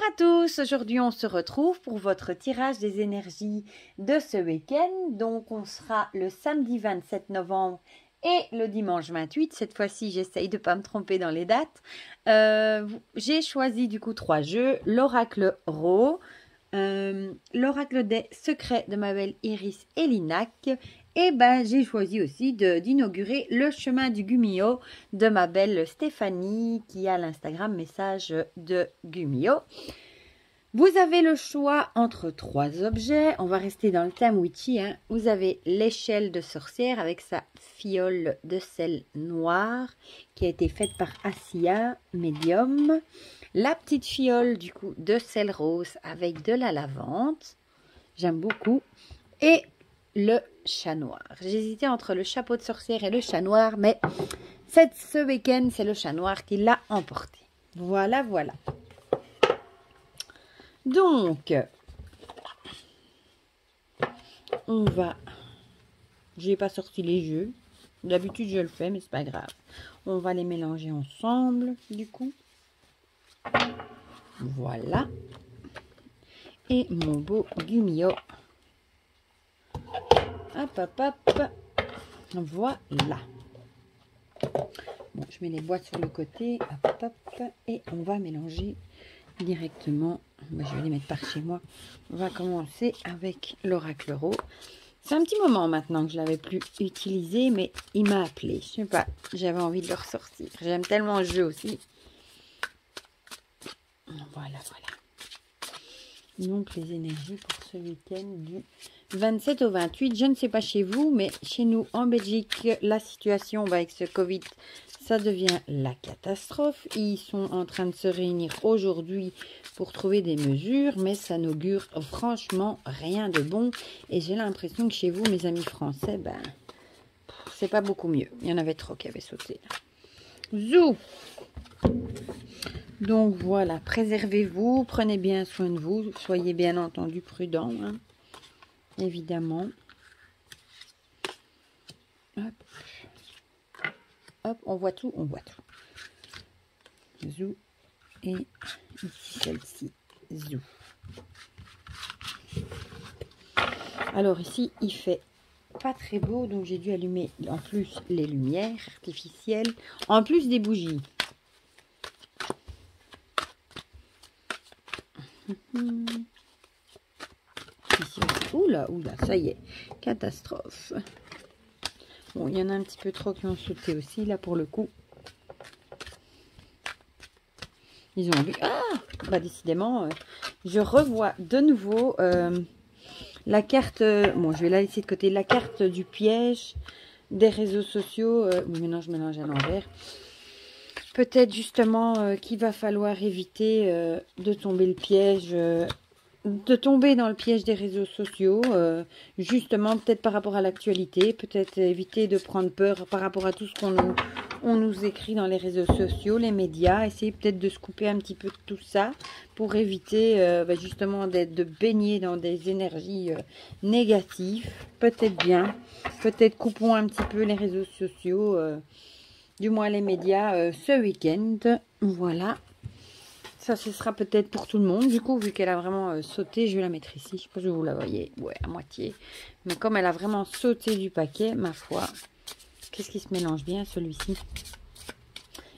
à tous, aujourd'hui on se retrouve pour votre tirage des énergies de ce week-end. Donc on sera le samedi 27 novembre et le dimanche 28. Cette fois-ci j'essaye de ne pas me tromper dans les dates. J'ai choisi du coup 3 jeux. L'oracle Ro, l'oracle des secrets de ma belle Iris et Linac. Et j'ai choisi aussi d'inaugurer le chemin du Gumio de ma belle Stéphanie qui a l'Instagram message de Gumio. Vous avez le choix entre 3 objets. On va rester dans le thème witchy. Vous avez l'échelle de sorcière avec sa fiole de sel noir qui a été faite par Assia Medium. La petite fiole du coup de sel rose avec de la lavande. J'aime beaucoup. Et le chat noir. J'hésitais entre le chapeau de sorcière et le chat noir, mais ce week-end, c'est le chat noir qui l'a emporté. Voilà, voilà. Donc, on va... J'ai pas sorti les jeux. D'habitude, je le fais, mais c'est pas grave. On va les mélanger ensemble, du coup. Voilà. Et mon beau Gumio. Hop, hop, hop. Voilà. Bon, je mets les boîtes sur le côté. Hop, hop, hop. Et on va mélanger directement. Je vais les mettre par chez moi. On va commencer avec l'oracle Ro. C'est un petit moment maintenant que je ne l'avais plus utilisé, mais il m'a appelé. Je sais pas, j'avais envie de le ressortir. J'aime tellement le jeu aussi. Voilà, voilà. Donc, les énergies pour ce week-end du 27 au 28. Je ne sais pas chez vous, mais chez nous, en Belgique, la situation avec ce Covid, ça devient la catastrophe. Ils sont en train de se réunir aujourd'hui pour trouver des mesures, mais ça n'augure franchement rien de bon. Et j'ai l'impression que chez vous, mes amis français, c'est pas beaucoup mieux. Il y en avait trop qui avaient sauté. Zou! Donc voilà, préservez-vous, prenez bien soin de vous, soyez bien entendu prudents, évidemment. Hop. Hop, on voit tout, on voit tout. Zou. Et ici celle-ci, zou. Alors ici, il fait pas très beau, donc j'ai dû allumer en plus les lumières artificielles, en plus des bougies. Ici, oula, oula, ça y est, catastrophe. Bon, il y en a un petit peu trop qui ont sauté aussi, là, pour le coup. Ils ont vu. Ah, décidément, je revois de nouveau la carte. Bon, je vais la laisser de côté. La carte du piège des réseaux sociaux. Oui, maintenant, je mélange à l'envers. Peut-être justement qu'il va falloir éviter de tomber le piège, de tomber dans le piège des réseaux sociaux, justement peut-être par rapport à l'actualité, peut-être éviter de prendre peur par rapport à tout ce qu'on nous écrit dans les réseaux sociaux, les médias, essayer peut-être de se couper un petit peu de tout ça pour éviter justement de baigner dans des énergies négatives, peut-être bien, peut-être coupons un petit peu les réseaux sociaux, du moins les médias ce week-end. Voilà, ça ce sera peut-être pour tout le monde. Du coup, vu qu'elle a vraiment sauté, je vais la mettre ici. Je sais pas si vous la voyez, ouais, à moitié. Mais comme elle a vraiment sauté du paquet, ma foi, qu'est-ce qui se mélange bien celui-ci.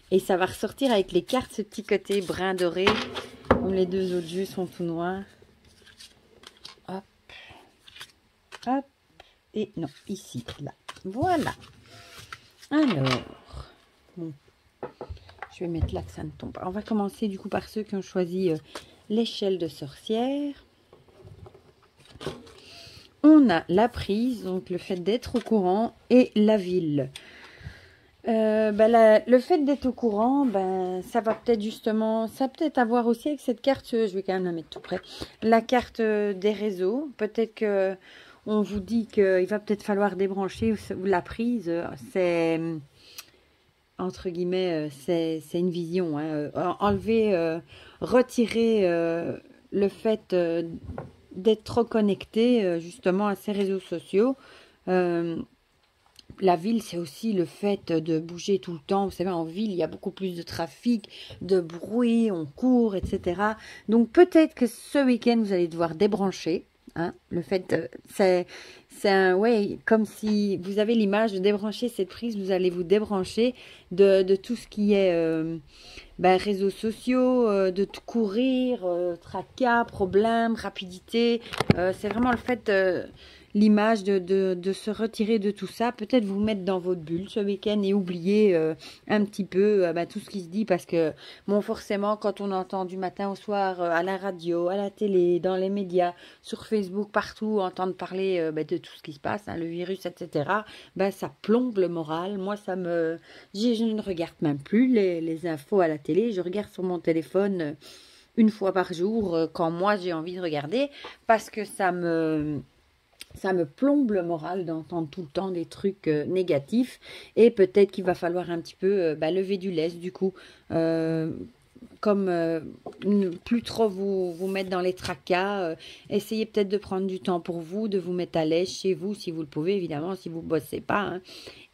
Et ça va ressortir avec les cartes, ce petit côté brun doré, comme les deux autres jeux sont tout noirs. Hop, hop, et non, ici, là, voilà. Alors, bon, je vais mettre là que ça ne tombe pas. On va commencer du coup par ceux qui ont choisi l'échelle de sorcière. On a la prise, donc le fait d'être au courant, et la ville. Le fait d'être au courant, ça va peut-être justement, ça peut-être avoir aussi avec cette carte, je vais quand même la mettre tout près, la carte des réseaux. Peut-être que on vous dit qu'il va peut-être falloir débrancher ou la prise, c'est... entre guillemets, c'est une vision. Enlever, retirer le fait d'être trop connecté justement à ces réseaux sociaux. la ville, c'est aussi le fait de bouger tout le temps. Vous savez, en ville, il y a beaucoup plus de trafic, de bruit, on court, etc. Donc peut-être que ce week-end, vous allez devoir débrancher. Hein, le fait, ouais, comme si vous avez l'image de débrancher cette prise, vous allez vous débrancher de tout ce qui est réseaux sociaux, de courir, tracas, problèmes, rapidité. C'est vraiment le fait, l'image de se retirer de tout ça, peut-être vous mettre dans votre bulle ce week-end et oublier un petit peu tout ce qui se dit, parce que bon, forcément quand on entend du matin au soir à la radio, à la télé, dans les médias, sur Facebook, partout, entendre parler de tout ce qui se passe, hein, le virus, etc., ça plombe le moral. Moi, je ne regarde même plus les infos à la télé, je regarde sur mon téléphone une fois par jour quand moi j'ai envie de regarder, parce que ça me plombe le moral d'entendre tout le temps des trucs négatifs. Et peut-être qu'il va falloir un petit peu lever du lest, du coup. Plus trop vous mettre dans les tracas. Essayez peut-être de prendre du temps pour vous, de vous mettre à l'aise chez vous, si vous le pouvez, évidemment, si vous ne bossez pas. Hein.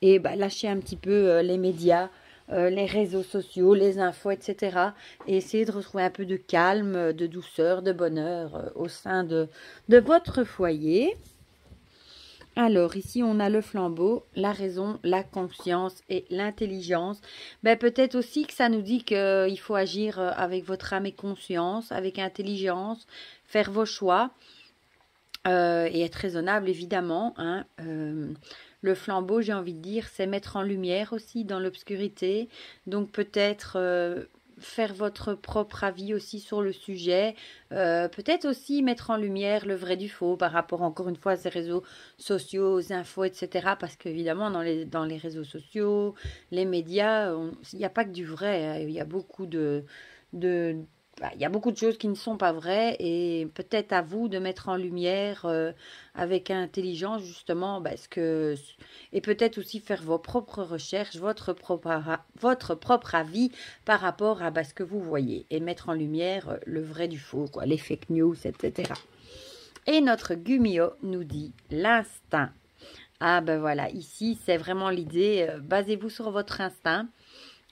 Et lâchez un petit peu les médias, les réseaux sociaux, les infos, etc. Et essayez de retrouver un peu de calme, de douceur, de bonheur au sein de votre foyer. Alors, ici, on a le flambeau, la raison, la conscience et l'intelligence. Peut-être aussi que ça nous dit qu'il faut agir avec votre âme et conscience, avec intelligence, faire vos choix et être raisonnable, évidemment. Hein. Le flambeau, j'ai envie de dire, c'est mettre en lumière aussi dans l'obscurité. Donc, peut-être faire votre propre avis aussi sur le sujet, peut-être aussi mettre en lumière le vrai du faux par rapport encore une fois à ces réseaux sociaux, aux infos, etc. Parce qu'évidemment dans les réseaux sociaux, les médias, il n'y a pas que du vrai, hein. Il y a beaucoup il y a beaucoup de choses qui ne sont pas vraies, et peut-être à vous de mettre en lumière avec intelligence justement et peut-être aussi faire vos propres recherches, votre propre avis par rapport à ce que vous voyez, et mettre en lumière le vrai du faux, quoi, les fake news, etc. Et notre Gumio nous dit l'instinct. Ah voilà, ici c'est vraiment l'idée, basez-vous sur votre instinct.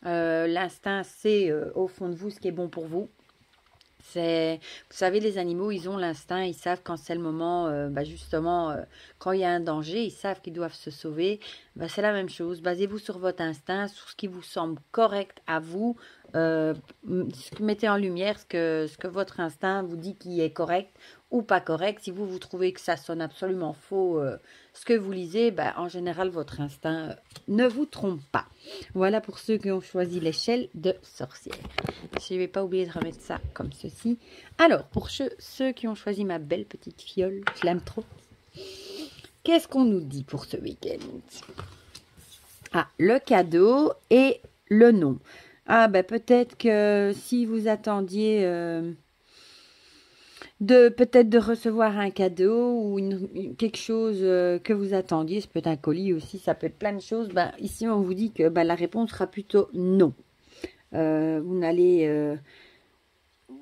L'instinct, c'est au fond de vous ce qui est bon pour vous. Vous savez, les animaux, ils ont l'instinct, ils savent quand c'est le moment, justement, quand il y a un danger, ils savent qu'ils doivent se sauver. C'est la même chose, basez-vous sur votre instinct, sur ce qui vous semble correct à vous. Mettez en lumière ce que votre instinct vous dit qui est correct ou pas correct. Si vous trouvez que ça sonne absolument faux, ce que vous lisez, en général, votre instinct ne vous trompe pas. Voilà pour ceux qui ont choisi l'échelle de sorcière. Je ne vais pas oublier de remettre ça comme ceci. Alors, pour ceux qui ont choisi ma belle petite fiole, je l'aime trop. Qu'est-ce qu'on nous dit pour ce week-end? Ah, le cadeau et le nom. Ah, peut-être que si vous attendiez peut-être de recevoir un cadeau ou quelque chose que vous attendiez, ça peut être un colis aussi, ça peut être plein de choses. Ici, on vous dit que la réponse sera plutôt non. Vous n'allez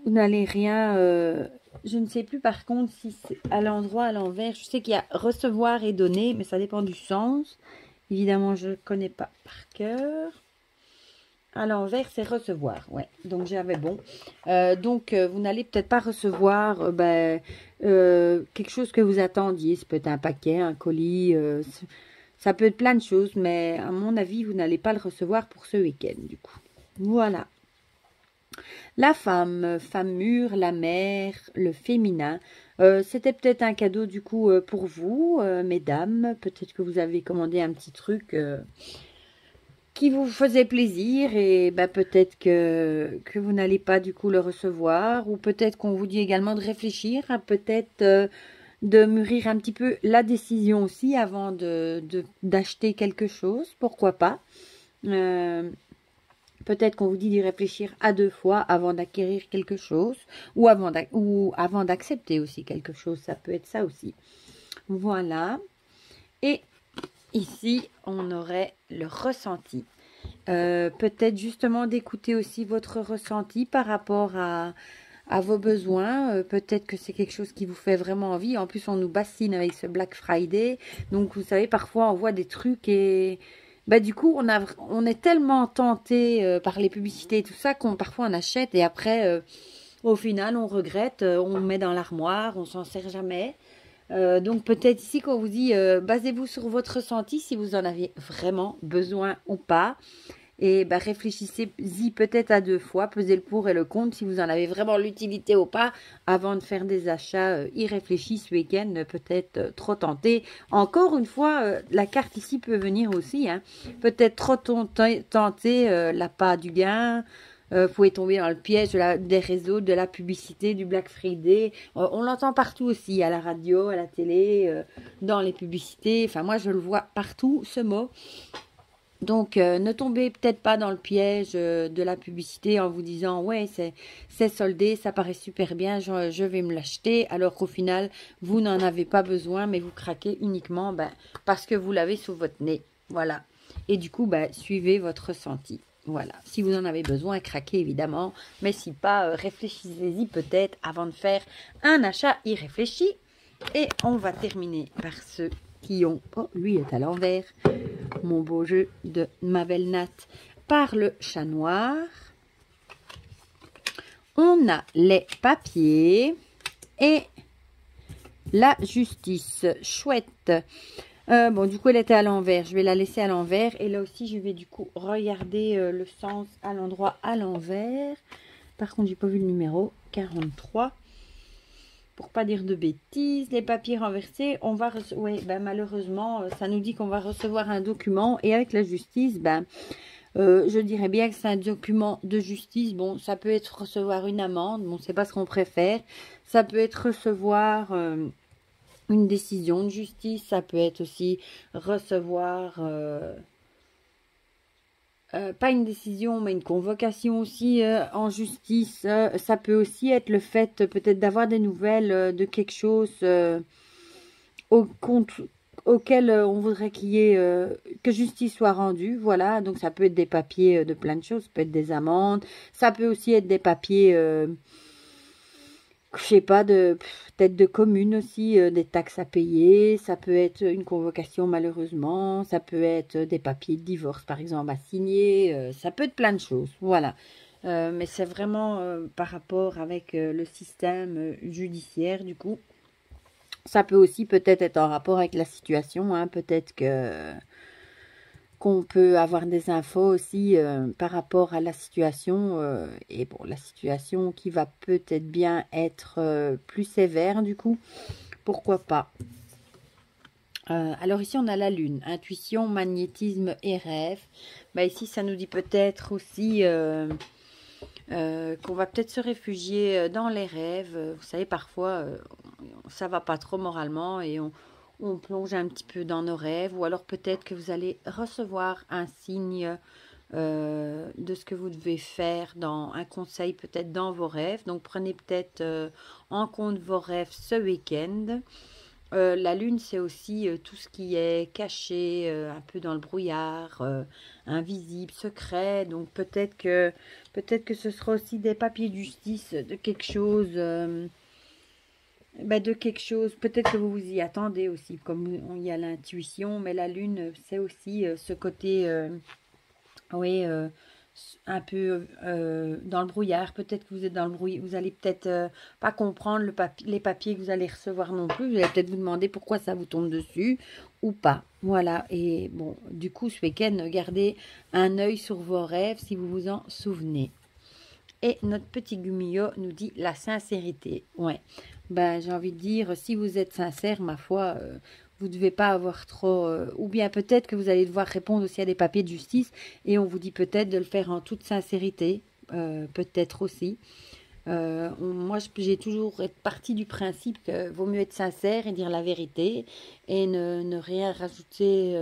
rien... je ne sais plus par contre si c'est à l'endroit, à l'envers. Je sais qu'il y a recevoir et donner, mais ça dépend du sens. Évidemment, je ne connais pas par cœur. À l'envers, c'est recevoir. Ouais, donc j'avais bon. Vous n'allez peut-être pas recevoir quelque chose que vous attendiez. Ça peut être un paquet, un colis. Ça peut être plein de choses, mais à mon avis, vous n'allez pas le recevoir pour ce week-end, du coup. Voilà. La femme mûre, la mère, le féminin. C'était peut-être un cadeau, du coup, pour vous, mesdames. Peut-être que vous avez commandé un petit truc... qui vous faisait plaisir, et peut-être que vous n'allez pas du coup le recevoir, ou peut-être qu'on vous dit également de réfléchir, à peut-être de mûrir un petit peu la décision aussi avant d'acheter quelque chose, pourquoi pas. Peut-être qu'on vous dit d'y réfléchir à 2 fois avant d'acquérir quelque chose, ou avant d'accepter aussi quelque chose, ça peut être ça aussi. Voilà. Et ici, on aurait le ressenti. Peut-être justement d'écouter aussi votre ressenti par rapport à à vos besoins. Peut-être que c'est quelque chose qui vous fait vraiment envie. En plus, on nous bassine avec ce Black Friday. Donc, vous savez, parfois, on voit des trucs et... Bah, du coup, on est tellement tenté par les publicités et tout ça qu'on parfois on achète et après, au final, on regrette, on met dans l'armoire, on s'en sert jamais. Donc peut-être ici qu'on vous dit, basez-vous sur votre ressenti si vous en avez vraiment besoin ou pas. Et bah, réfléchissez-y peut-être à 2 fois, pesez le pour et le contre si vous en avez vraiment l'utilité ou pas avant de faire des achats irréfléchis ce week-end, peut-être trop tenté. Encore une fois, la carte ici peut venir aussi, hein. Peut-être trop tenté, l'appât du gain. Vous pouvez tomber dans le piège des réseaux, de la publicité, du Black Friday. On l'entend partout aussi, à la radio, à la télé, dans les publicités. Enfin, moi, je le vois partout, ce mot. Donc, ne tombez peut-être pas dans le piège de la publicité en vous disant « Ouais, c'est soldé, ça paraît super bien, je vais me l'acheter. » Alors qu'au final, vous n'en avez pas besoin, mais vous craquez uniquement parce que vous l'avez sous votre nez. Voilà. Et du coup, suivez votre ressenti. Voilà. Si vous en avez besoin, craquez évidemment. Mais si pas, réfléchissez-y peut-être avant de faire un achat irréfléchi. Et on va terminer par ceux qui ont... Oh, lui est à l'envers. Mon beau jeu de ma belle Nat par le chat noir. On a les papiers et la justice. Chouette. Bon, du coup, elle était à l'envers. Je vais la laisser à l'envers. Et là aussi, je vais du coup regarder le sens à l'endroit à l'envers. Par contre, j'ai pas vu le numéro. 43. Pour pas dire de bêtises, les papiers renversés, on va oui, malheureusement, ça nous dit qu'on va recevoir un document et avec la justice, je dirais bien que c'est un document de justice. Bon, ça peut être recevoir une amende, bon, c'est pas ce qu'on préfère. Ça peut être recevoir une décision de justice, ça peut être aussi recevoir pas une décision, mais une convocation aussi en justice. Ça peut aussi être le fait peut-être d'avoir des nouvelles de quelque chose auquel on voudrait qu'il y ait que justice soit rendue. Voilà, donc ça peut être des papiers de plein de choses. Ça peut être des amendes. Ça peut aussi être des papiers... je sais pas, peut-être de communes aussi, des taxes à payer, ça peut être une convocation malheureusement, ça peut être des papiers de divorce par exemple à signer, ça peut être plein de choses, voilà. Mais c'est vraiment par rapport avec le système judiciaire du coup. Ça peut aussi peut-être être en rapport avec la situation, hein, peut-être qu'on peut avoir des infos aussi par rapport à la situation et bon, la situation qui va peut-être bien être plus sévère du coup, pourquoi pas. Alors ici on a la lune, intuition, magnétisme et rêve. Ici ça nous dit peut-être aussi qu'on va peut-être se réfugier dans les rêves. Vous savez parfois ça va pas trop moralement et on plonge un petit peu dans nos rêves, ou alors peut-être que vous allez recevoir un signe de ce que vous devez faire, un conseil peut-être dans vos rêves. Donc prenez peut-être en compte vos rêves ce week-end. La lune, c'est aussi tout ce qui est caché, un peu dans le brouillard, invisible, secret. Donc peut-être que ce sera aussi des papiers de justice, de quelque chose... de quelque chose, peut-être que vous vous y attendez aussi, comme il y a l'intuition, mais la lune, c'est aussi ce côté, oui, un peu dans le brouillard. Peut-être que vous êtes dans le brouillard, vous allez peut-être pas comprendre les papiers que vous allez recevoir non plus, vous allez peut-être vous demander pourquoi ça vous tombe dessus ou pas. Voilà, et bon, du coup, ce week-end, gardez un œil sur vos rêves si vous vous en souvenez. Et notre petit Gumio nous dit la sincérité. Ouais. J'ai envie de dire, si vous êtes sincère, ma foi, vous ne devez pas avoir trop... ou bien peut-être que vous allez devoir répondre aussi à des papiers de justice et on vous dit peut-être de le faire en toute sincérité. Peut-être aussi. Moi, j'ai toujours été partie du principe qu'il vaut mieux être sincère et dire la vérité et ne rien rajouter...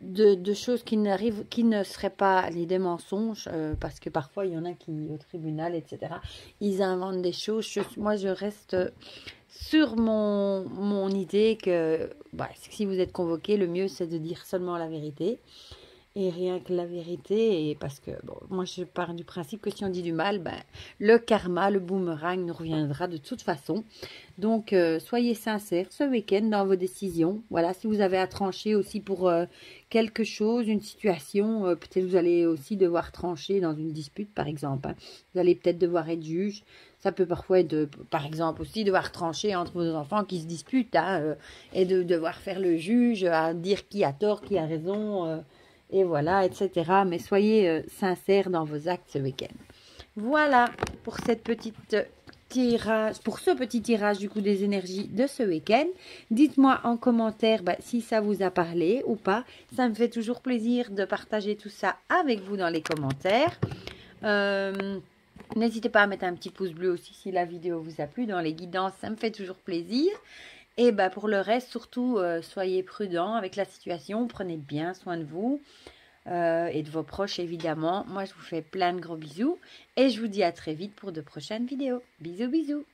de choses qui ne seraient pas des mensonges, parce que parfois il y en a qui au tribunal etc ils inventent des choses. Moi je reste sur mon idée que si vous êtes convoqué, le mieux c'est de dire seulement la vérité et rien que la vérité. Et parce que, bon, moi, je pars du principe que si on dit du mal, ben, le karma, le boomerang nous reviendra de toute façon. Donc, soyez sincères ce week-end dans vos décisions. Voilà, si vous avez à trancher aussi pour quelque chose, une situation, peut-être vous allez aussi devoir trancher dans une dispute, par exemple. Hein. Vous allez peut-être devoir être juge. Ça peut parfois être, par exemple, aussi devoir trancher entre vos enfants qui se disputent, hein, et de devoir faire le juge, à dire qui a tort, qui a raison, et voilà, etc. Mais soyez sincères dans vos actes ce week-end. Voilà pour cette petite tirage, pour ce petit tirage du coup des énergies de ce week-end. Dites-moi en commentaire si ça vous a parlé ou pas. Ça me fait toujours plaisir de partager tout ça avec vous dans les commentaires. N'hésitez pas à mettre un petit pouce bleu aussi si la vidéo vous a plu. Dans les guidances, ça me fait toujours plaisir. Et pour le reste, surtout, soyez prudents avec la situation. Prenez bien soin de vous et de vos proches, évidemment. Moi, je vous fais plein de gros bisous. Et je vous dis à très vite pour de prochaines vidéos. Bisous, bisous.